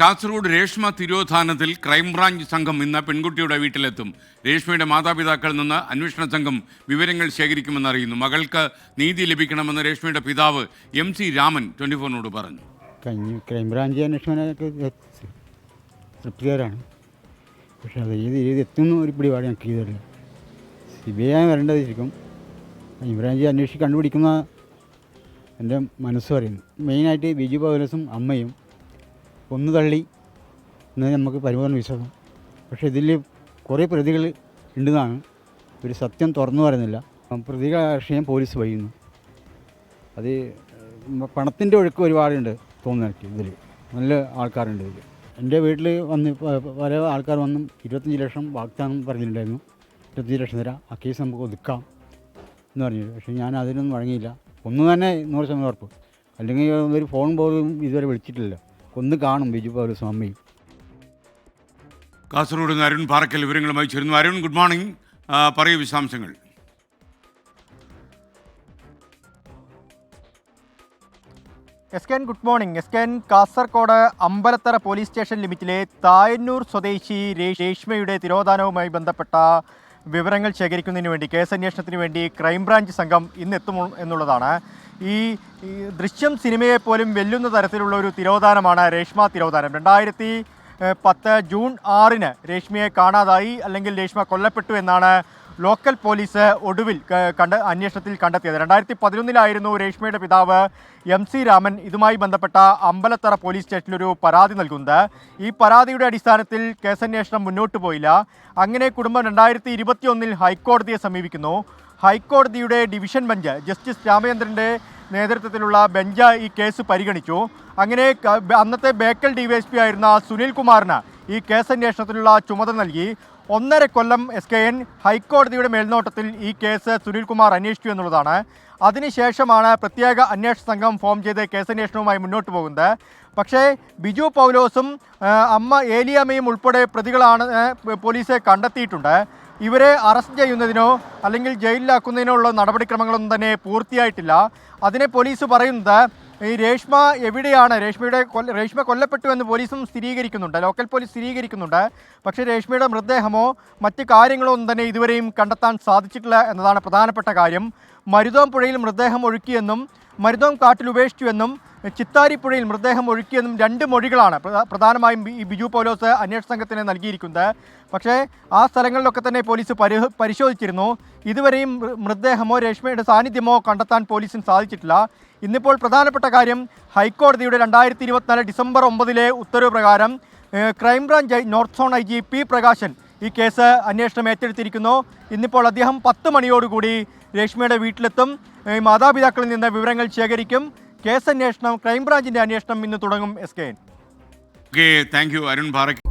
Kasaragod Reshma തിരോധാനത്തിൽ crime branch സംഘം ഇന്ന് പെൺകുട്ടിയുടെ വീട്ടിലെത്തും. രേഷ്മയുടെ മാതാപിതാക്കളിൽ നിന്ന് അന്വേഷണ സംഘം വിവരങ്ങൾ ശേഖരിക്കുമെന്ന് അറിയുന്നു. മകൾക്ക് നീതി ലഭിക്കണമെന്ന് രേഷ്മയുടെ പിതാവ് MC രാമൻ 24-നോട് പറഞ്ഞു. ക്രൈംബ്രാഞ്ച് അന്വേഷണമൊക്കെ തൃപ്തികരമാണ്. പക്ഷേ അത് ഏത് എത്തുന്ന ഒരു പിടിപാട് ഞങ്ങൾക്ക് ചെയ്തിട്ടില്ല. CBI വരേണ്ടതായിരിക്കും. ക്രൈംബ്രാഞ്ച് അന്വേഷിച്ച് കണ്ടുപിടിക്കുന്ന എൻ്റെ മനസ്സ് പറയുന്നു. മെയിനായിട്ട് ബിജു പൗലോസും അമ്മയും ഒന്ന് തള്ളി എന്ന് നമുക്ക് പരിപൂർണ്ണ വിശ്വാസം. പക്ഷേ ഇതിൽ കുറേ പ്രതികൾ ഉണ്ടെന്നാണ് ഒരു സത്യം തുറന്നു പറയുന്നില്ല. പ്രതികളെ അറസ്റ്റ് പോലീസ് വയ്യുന്നു. അത് പണത്തിൻ്റെ ഒഴുക്ക് ഒരുപാടുണ്ട് തോന്നുന്നു എനിക്ക്. ഇതിൽ നല്ല ആൾക്കാരുണ്ട്. ഇതിൽ എൻ്റെ വീട്ടിൽ വന്ന് പല ആൾക്കാർ വന്നും 25 ലക്ഷം വാഗ്ദാനം പറഞ്ഞിട്ടുണ്ടായിരുന്നു. 25 ലക്ഷം തരാം, ആ കേസ് നമുക്ക് ഒതുക്കാം എന്ന് പറഞ്ഞിട്ട്. പക്ഷേ ഞാൻ അതിനൊന്നും വഴങ്ങിയില്ല. ഒന്ന് തന്നെ 100% ഉറപ്പ്. അല്ലെങ്കിൽ ഒരു ഫോൺ പോലും ഇതുവരെ വിളിച്ചിട്ടില്ല. ഒന്ന് കാണും ബിജു പൗലോസും അമ്മയും. കാസർഗോഡ് നിന്ന് അരുൺ പാറക്കൽ വിവരങ്ങളുമായി ചേരുന്നു. Arun, good morning. പറയൂ വിശദാംശങ്ങൾ. എസ്കെൻ, ഗുഡ് മോർണിംഗ്. എസ്കെൻ, കാസർഗോഡ് അമ്പലത്തറ പോലീസ് സ്റ്റേഷൻ ലിമിറ്റിലെ തായന്നൂർ സ്വദേശി രേഷ്മയുടെ തിരോധാനവുമായി ബന്ധപ്പെട്ട വിവരങ്ങൾ ശേഖരിക്കുന്നതിന് വേണ്ടി കേസന്വേഷണത്തിന് വേണ്ടി ക്രൈംബ്രാഞ്ച് സംഘം ഇന്ന് എത്തും എന്നുള്ളതാണ്. ഈ ദൃശ്യം സിനിമയെപ്പോലും വെല്ലുന്ന തരത്തിലുള്ള ഒരു തിരോധാനമാണ് രേഷ്മ തിരോധാനം. 2010 ജൂൺ 6-ന് രേഷ്മയെ കാണാതായി, അല്ലെങ്കിൽ രേഷ്മ കൊല്ലപ്പെട്ടു എന്നാണ് ലോക്കൽ പോലീസ് ഒടുവിൽ അന്വേഷണത്തിൽ കണ്ടെത്തിയത്. 2011-ലായിരുന്നു രേഷ്മയുടെ പിതാവ് MC രാമൻ ഇതുമായി ബന്ധപ്പെട്ട അമ്പലത്തറ പോലീസ് സ്റ്റേഷനിലൊരു പരാതി നൽകുന്നത്. ഈ പരാതിയുടെ അടിസ്ഥാനത്തിൽ കേസന്വേഷണം മുന്നോട്ട് പോയില്ല. അങ്ങനെ കുടുംബം 2021-ൽ ഹൈക്കോടതിയെ സമീപിക്കുന്നു. ഹൈക്കോടതിയുടെ ഡിവിഷൻ ബെഞ്ച് ജസ്റ്റിസ് രാമചന്ദ്രൻ്റെ നേതൃത്വത്തിലുള്ള ബെഞ്ച് ഈ കേസ് പരിഗണിച്ചു. അങ്ങനെ അന്നത്തെ ബേക്കൽ DYSP ആയിരുന്ന സുനിൽ കുമാറിന് ഈ കേസന്വേഷണത്തിനുള്ള ചുമതല നൽകി. 1.5 കൊല്ലം SKN ഹൈക്കോടതിയുടെ മേൽനോട്ടത്തിൽ ഈ കേസ് സുനിൽകുമാർ അന്വേഷിച്ചു എന്നുള്ളതാണ്. അതിനുശേഷമാണ് പ്രത്യേക അന്വേഷണ സംഘം ഫോം ചെയ്ത് കേസന്വേഷണവുമായി മുന്നോട്ട് പോകുന്നത്. പക്ഷേ ബിജു പൗലോസും അമ്മ ഏലിയാമ്മയും ഉൾപ്പെടെ പ്രതികളാണ് പോലീസ് കണ്ടെത്തിയിട്ടുണ്ട്. ഇവരെ അറസ്റ്റ് ചെയ്യുന്നതിനോ അല്ലെങ്കിൽ ജയിലിലാക്കുന്നതിനോ ഉള്ള നടപടിക്രമങ്ങളൊന്നും തന്നെ പൂർത്തിയായിട്ടില്ല. അതിനെ പോലീസ് പറയുന്നത് ഈ രേഷ്മ എവിടെയാണ്, രേഷ്മ കൊല്ലപ്പെട്ടു എന്ന് പോലീസും സ്ഥിരീകരിക്കുന്നുണ്ട്, ലോക്കൽ പോലീസ് സ്ഥിരീകരിക്കുന്നുണ്ട്. പക്ഷേ രേഷ്മയുടെ മൃതദേഹമോ മറ്റ് കാര്യങ്ങളോ ഒന്നും തന്നെ ഇതുവരെയും കണ്ടെത്താൻ സാധിച്ചിട്ടില്ല എന്നതാണ് പ്രധാനപ്പെട്ട കാര്യം. മരുതോം പുഴയിൽ മൃതദേഹം ഒഴുക്കിയെന്നും മരുതോം കാട്ടിൽ ഉപേക്ഷിച്ചുവെന്നും ചിത്താരിപ്പുഴയിൽ മൃതദേഹം ഒഴുക്കിയെന്നും 2 മൊഴികളാണ് പ്രധാനമായും ഈ ബിജു പൗലോസ് അന്വേഷണ സംഘത്തിന് നൽകിയിരിക്കുന്നത്. പക്ഷേ ആ സ്ഥലങ്ങളിലൊക്കെ തന്നെ പോലീസ് പരിശോധിച്ചിരുന്നു. ഇതുവരെയും മൃതദേഹമോ രേഷ്മയുടെ സാന്നിധ്യമോ കണ്ടെത്താൻ പോലീസിന് സാധിച്ചിട്ടില്ല. ഇന്നിപ്പോൾ പ്രധാനപ്പെട്ട കാര്യം ഹൈക്കോടതിയുടെ 2024 ഡിസംബർ 9-ലെ ഉത്തരവ് പ്രകാരം crime branch north zone IG P Prakashan ഈ കേസ് അന്വേഷണം ഏറ്റെടുത്തിരിക്കുന്നു. ഇന്നിപ്പോൾ അദ്ദേഹം 10 മണിയോടുകൂടി രേഷ്മയുടെ വീട്ടിലെത്തും. മാതാപിതാക്കളിൽ നിന്ന് വിവരങ്ങൾ ശേഖരിക്കും. കേസന്വേഷണം, ക്രൈംബ്രാഞ്ചിൻ്റെ അന്വേഷണം ഇന്ന് തുടങ്ങും. SKN. Thank you Arun Parakkal.